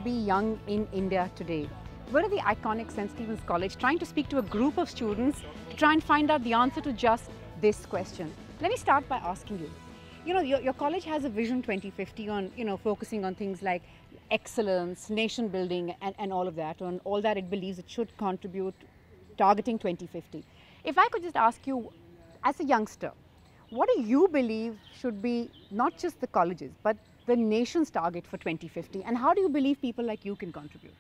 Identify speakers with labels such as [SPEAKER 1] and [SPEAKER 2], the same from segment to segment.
[SPEAKER 1] be young in India today? We're at the iconic St. Stephen's College trying to speak to a group of students to try and find out the answer to just this question. Let me start by asking you. You know, your college has a Vision 2050 on, focusing on things like excellence, nation building and all of that. On all that it believes it should contribute targeting 2050. If I could just ask you, as a youngster, what do you believe should be not just the colleges, but the nation's target for 2050? And how do you believe people like you can contribute?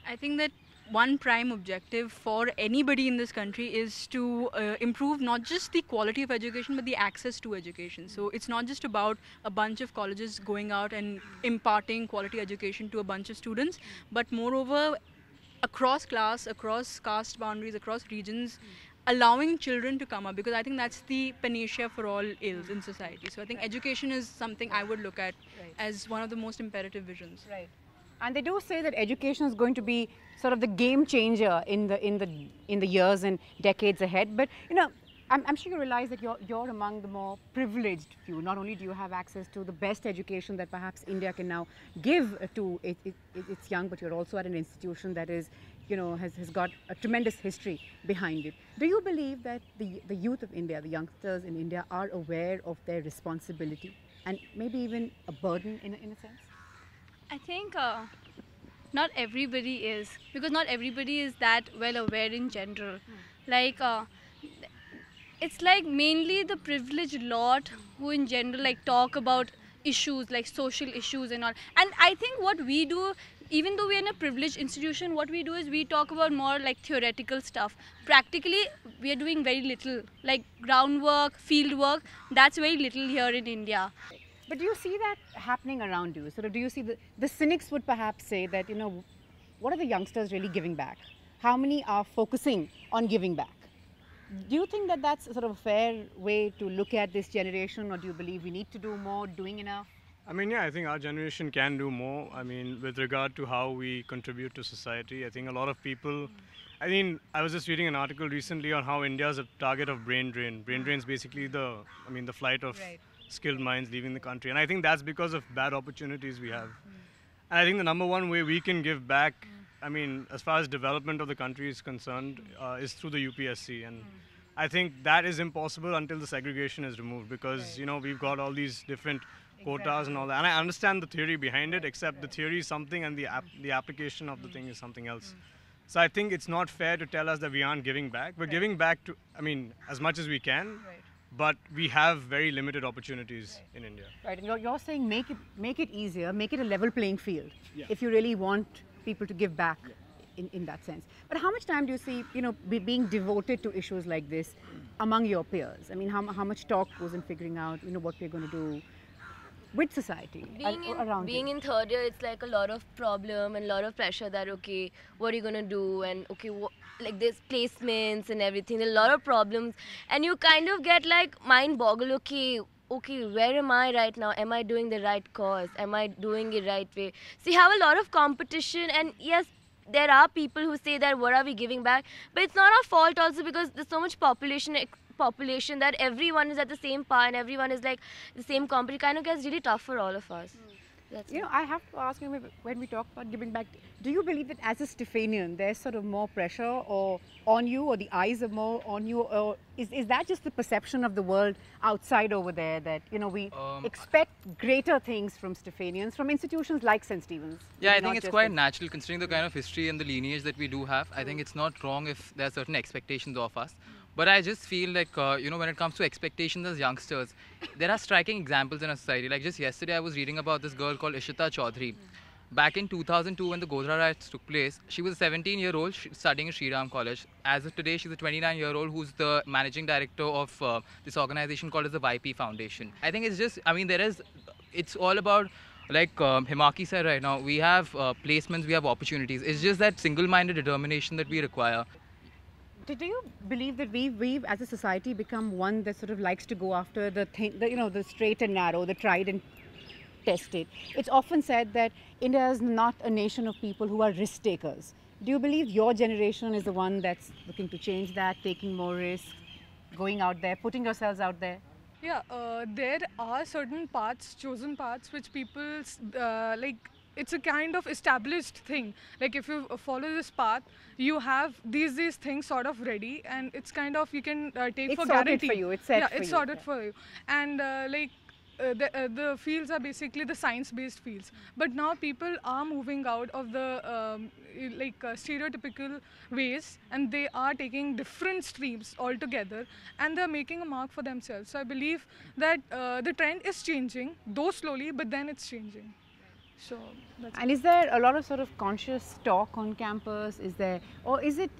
[SPEAKER 2] I think that one prime objective for anybody in this country is to improve not just the quality of education but the access to education. So it's not just about a bunch of colleges going out and imparting quality education to a bunch of students, but moreover across class, across caste boundaries, across regions, allowing children to come up, because I think that's the panacea for all ills in society. So I think education is something I would look at as one of the most imperative visions.
[SPEAKER 1] Right. And they do say that education is going to be sort of the game changer in the years and decades ahead. But I'm sure you realize that you're among the more privileged few. Not only do you have access to the best education that perhaps India can now give to its young, but you're also at an institution that is, has got a tremendous history behind it. Do you believe that the youth of India, the youngsters in India, are aware of their responsibility and maybe even a burden in a sense?
[SPEAKER 3] I think not everybody is, because not everybody is that well aware in general. Like it's like mainly the privileged lot who in general like talk about issues like social issues and all. And I think what we do, even though we're in a privileged institution, what we do is we talk about more like theoretical stuff. Practically we are doing very little, like groundwork, field work, that's very little here in India.
[SPEAKER 1] But do you see that happening around you? Sort of, do you see the cynics would perhaps say that, what are the youngsters really giving back? How many are focusing on giving back? Do you think that that's sort of a fair way to look at this generation, or do you believe we need to do more, doing enough?
[SPEAKER 4] I mean, yeah, I think our generation can do more. I mean, with regard to how we contribute to society, I think a lot of people, I was just reading an article recently on how India is a target of brain drain. Brain drain is basically the flight of skilled minds leaving the country. And I think that's because of bad opportunities we have. And I think the number one way we can give back, as far as development of the country is concerned, is through the UPSC. And I think that is impossible until the segregation is removed, because, we've got all these different quotas and all that. And I understand the theory behind it, except the theory is something and the application of the thing is something else. So I think it's not fair to tell us that we aren't giving back. We're giving back to, as much as we can. But we have very limited opportunities in India.
[SPEAKER 1] Right, and you're saying make it easier, make it a level playing field, if you really want people to give back in that sense. But how much time do you see, being devoted to issues like this among your peers? I mean, how much talk goes in figuring out, what we're going to do with society around
[SPEAKER 5] being in third year, it's like a lot of problem and a lot of pressure that, okay, what are you going to do? And okay, like there's placements and everything, there are a lot of problems. And you kind of get like mind boggle, okay, where am I right now? Am I doing the right cause? Am I doing it right way? So you have a lot of competition, and yes, there are people who say that what are we giving back? But it's not our fault also, because there's so much population that everyone is at the same par and everyone is like the same company. Kind of gets really tough for all of us.
[SPEAKER 1] I have to ask you, when we talk about giving back, do you believe that as a Stephanian there's sort of more pressure or on you, or the eyes are more on you, or is that just the perception of the world outside over there that we expect greater things from Stephanians, from institutions like St. Stephen's?
[SPEAKER 6] Yeah, I think it's quite natural considering the kind of history and the lineage that we do have. I think it's not wrong if there are certain expectations of us. But I just feel like, when it comes to expectations as youngsters, there are striking examples in our society. Like just yesterday, I was reading about this girl called Ishita Chaudhary. Back in 2002, when the Godhra riots took place, she was a 17-year-old studying at Shri Ram College. As of today, she's a 29-year-old who's the managing director of this organization called as the YP Foundation. I think it's just, it's all about, like Himaki said right now, we have placements, we have opportunities. It's just that single-minded determination that we require.
[SPEAKER 1] Do you believe that we've as a society become one that sort of likes to go after the straight and narrow, the tried and tested? It's often said that India is not a nation of people who are risk takers. Do you believe your generation is the one that's looking to change that, taking more risks, going out there, putting yourselves out there?
[SPEAKER 7] Yeah, there are certain paths, chosen paths, which people it's a kind of established thing. Like if you follow this path, you have these things sort of ready, and it's kind of you can take
[SPEAKER 1] It's
[SPEAKER 7] for
[SPEAKER 1] sorted
[SPEAKER 7] guarantee.
[SPEAKER 1] for you, it's set
[SPEAKER 7] yeah,
[SPEAKER 1] for
[SPEAKER 7] it's
[SPEAKER 1] you.
[SPEAKER 7] sorted for you, and the fields are basically the science-based fields. But now people are moving out of the stereotypical ways, and they are taking different streams altogether, and they're making a mark for themselves. So I believe that the trend is changing, though slowly, but then it's changing. So that's
[SPEAKER 1] And is there a lot of sort of conscious talk on campus? Is there, or is it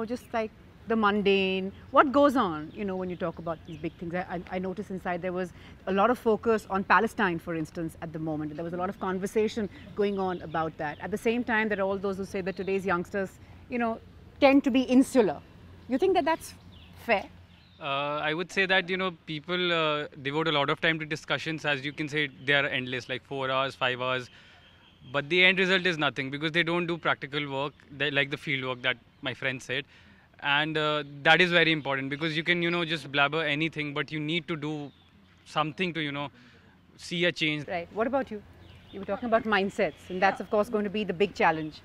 [SPEAKER 1] just like the mundane? What goes on, when you talk about these big things? I noticed inside there was a lot of focus on Palestine, for instance, at the moment. There was a lot of conversation going on about that. At the same time, there are all those who say that today's youngsters, tend to be insular. You think that that's fair?
[SPEAKER 8] I would say that people devote a lot of time to discussions. As you can say, they are endless, like 4 hours, 5 hours. But the end result is nothing because they don't do practical work, like the field work that my friend said. And that is very important because you can just blabber anything, but you need to do something to see a change.
[SPEAKER 1] Right. What about you? You were talking about mindsets, and that's of course going to be the big challenge.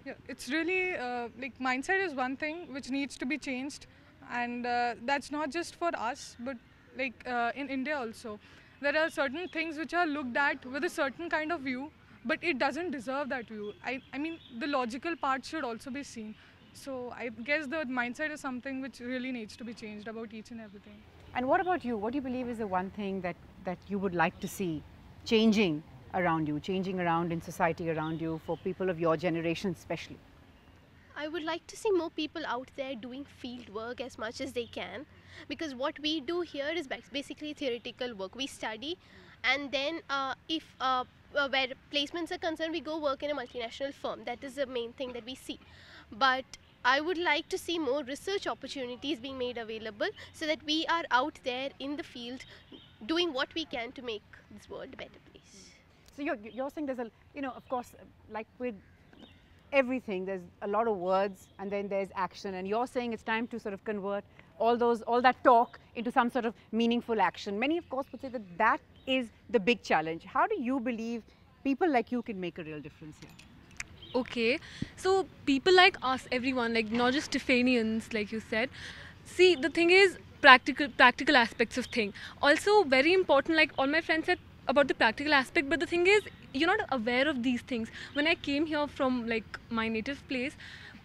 [SPEAKER 7] Yeah, it's really like mindset is one thing which needs to be changed, and that's not just for us, but like in India also. There are certain things which are looked at with a certain kind of view, but it doesn't deserve that view. I mean, the logical part should also be seen. So I guess the mindset is something which really needs to be changed about each and everything.
[SPEAKER 1] And what about you? What do you believe is the one thing that you would like to see changing around you, changing around in society around you for people of your generation especially?
[SPEAKER 9] I would like to see more people out there doing field work as much as they can, because what we do here is basically theoretical work. We study, and then if where placements are concerned, we go work in a multinational firm. That is the main thing that we see. But I would like to see more research opportunities being made available so that we are out there in the field doing what we can to make this world a better place.
[SPEAKER 1] So you're saying there's of course, like with everything, there's a lot of words and then there's action, and you're saying it's time to sort of convert all that talk into some sort of meaningful action. Many of course would say that is the big challenge. How do you believe people like you can make a real difference here?
[SPEAKER 10] Okay, so people like us, everyone, like not just Stephanians, like you said. See, the thing is practical aspects of thing. Also very important, like all my friends said about the practical aspect, but the thing is, you're not aware of these things. When I came here from like my native place,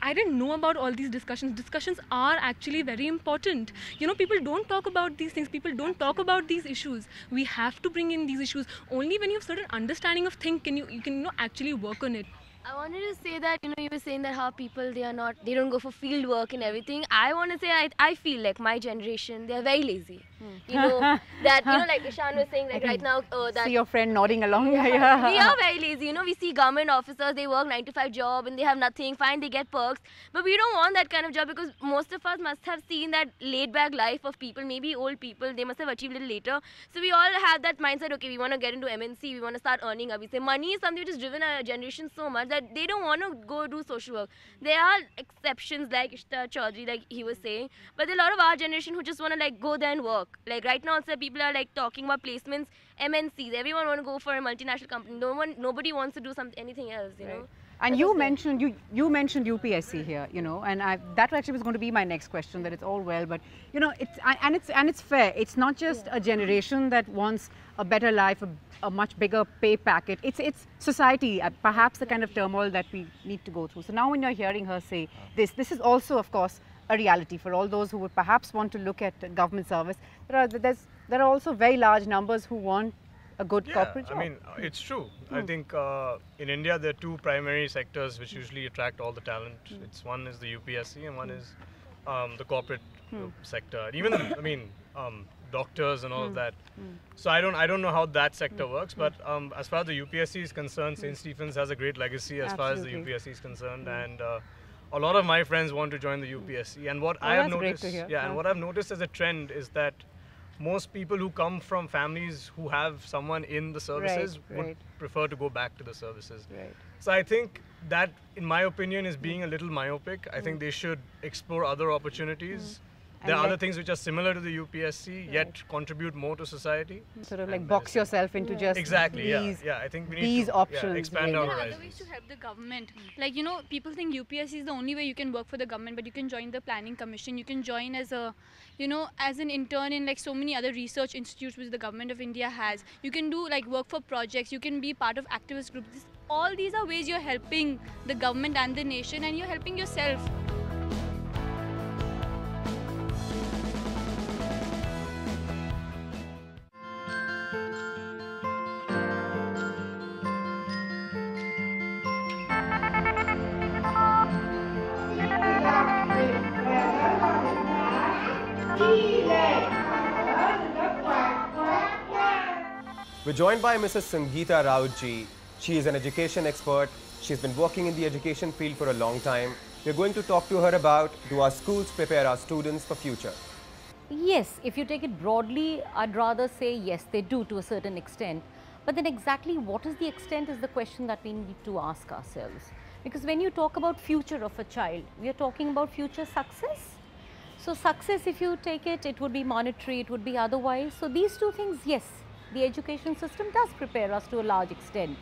[SPEAKER 10] I didn't know about all these discussions. Discussions are actually very important. People don't talk about these things. People don't talk about these issues. We have to bring in these issues. Only when you have certain understanding of things can you can actually work on it.
[SPEAKER 5] I wanted to say that, you were saying that how people, they don't go for field work and everything. I want to say, I feel like my generation, they're very lazy. Like Ishan was saying, like right now, that...
[SPEAKER 1] See your friend nodding along.
[SPEAKER 5] We are very lazy. We see government officers, they work 9-to-5 job and they have nothing. Fine, they get perks. But we don't want that kind of job because most of us must have seen that laid-back life of people, maybe old people, they must have achieved a little later. So we all have that mindset, okay, we want to get into MNC, we want to start earning. We say money is something which has driven our generation so much that they don't want to go do social work. There are exceptions like Ishtar Chaudhary, like he was saying, but there are a lot of our generation who just want to like go there and work. Like right now also people are like talking about placements, MNCs, everyone want to go for a multinational company. Nobody wants to do anything else, you know.
[SPEAKER 1] And you mentioned UPSC here, and that actually was going to be my next question. That it's all well, but it's fair. It's not just a generation that wants a better life, a much bigger pay packet. It's society, perhaps the kind of turmoil that we need to go through. So now when you're hearing her say this is also, of course, a reality for all those who would perhaps want to look at government service. There are also very large numbers who want a good corporate job.
[SPEAKER 4] I mean, it's true. I think in India there are two primary sectors which usually attract all the talent. One is the UPSC and one is the corporate sector. Even doctors and all of that. So I don't know how that sector works, but as far as the UPSC is concerned, St. Stephen's has a great legacy as far as the UPSC is concerned, and a lot of my friends want to join the UPSC. And what I have noticed, and what I've noticed as a trend is that most people who come from families who have someone in the services would prefer to go back to the services. So I think that, in my opinion, is being a little myopic. I think they should explore other opportunities. There are
[SPEAKER 1] And
[SPEAKER 4] other things which are similar to the UPSC, yet contribute more to society.
[SPEAKER 1] sort of like
[SPEAKER 4] And
[SPEAKER 1] box yourself into just
[SPEAKER 4] Exactly,
[SPEAKER 1] these,
[SPEAKER 4] yeah. I think we need
[SPEAKER 1] these
[SPEAKER 4] to
[SPEAKER 1] options.
[SPEAKER 4] expand
[SPEAKER 1] really.
[SPEAKER 4] our
[SPEAKER 3] There are other ways
[SPEAKER 4] horizons.
[SPEAKER 3] to help the government. Like, you know, people think UPSC is the only way you can work for the government, but you can join the planning commission. You can join as a, you know, as an intern in like so many other research institutes which the government of India has. You can do like work for projects. You can be part of activist groups. All these are ways you're helping the government and the nation, and you're helping yourself.
[SPEAKER 11] We're joined by Mrs. Sangeeta Rautji. She is an education expert. She's been working in the education field for a long time. We're going to talk to her about, do our schools prepare our students for future?
[SPEAKER 12] Yes, if you take it broadly, I'd rather say yes, they do to a certain extent. But then exactly what is the extent is the question that we need to ask ourselves. Because when you talk about future of a child, we are talking about future success. So success, if you take it, it would be monetary, it would be otherwise. So these two things, yes, the education system does prepare us to a large extent.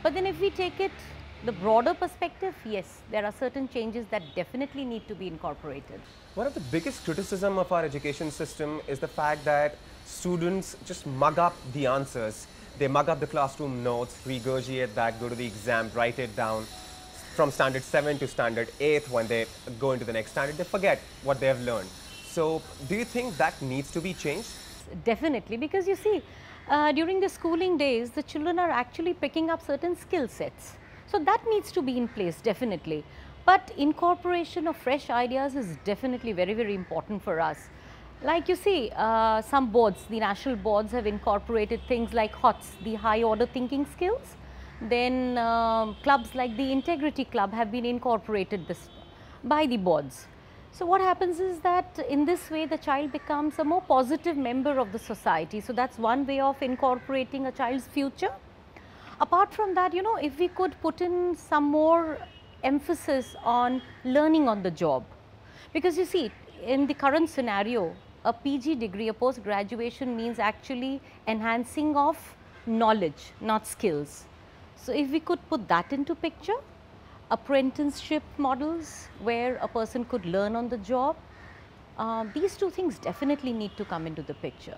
[SPEAKER 12] But then if we take it the broader perspective, yes, there are certain changes that definitely need to be incorporated.
[SPEAKER 11] One of the biggest criticism of our education system is the fact that students just mug up the answers. They mug up the classroom notes, regurgitate that, go to the exam, write it down. From standard 7 to standard 8, when they go into the next standard, they forget what they have learned. So do you think that needs to be changed?
[SPEAKER 12] Definitely, because you see, during the schooling days, the children are actually picking up certain skill sets. So that needs to be in place, definitely. But incorporation of fresh ideas is definitely very, very important for us. Like you see, some boards, the national boards have incorporated things like HOTS, the high order thinking skills. Then clubs like the Integrity Club have been incorporated this by the boards. So what happens is that in this way the child becomes a more positive member of the society. So that's one way of incorporating a child's future. Apart from that, you know, if we could put in some more emphasis on learning on the job. Because you see, in the current scenario, a PG degree, a post-graduation means actually enhancing of knowledge, not skills. So if we could put that into picture, apprenticeship models where a person could learn on the job, these two things definitely need to come into the picture.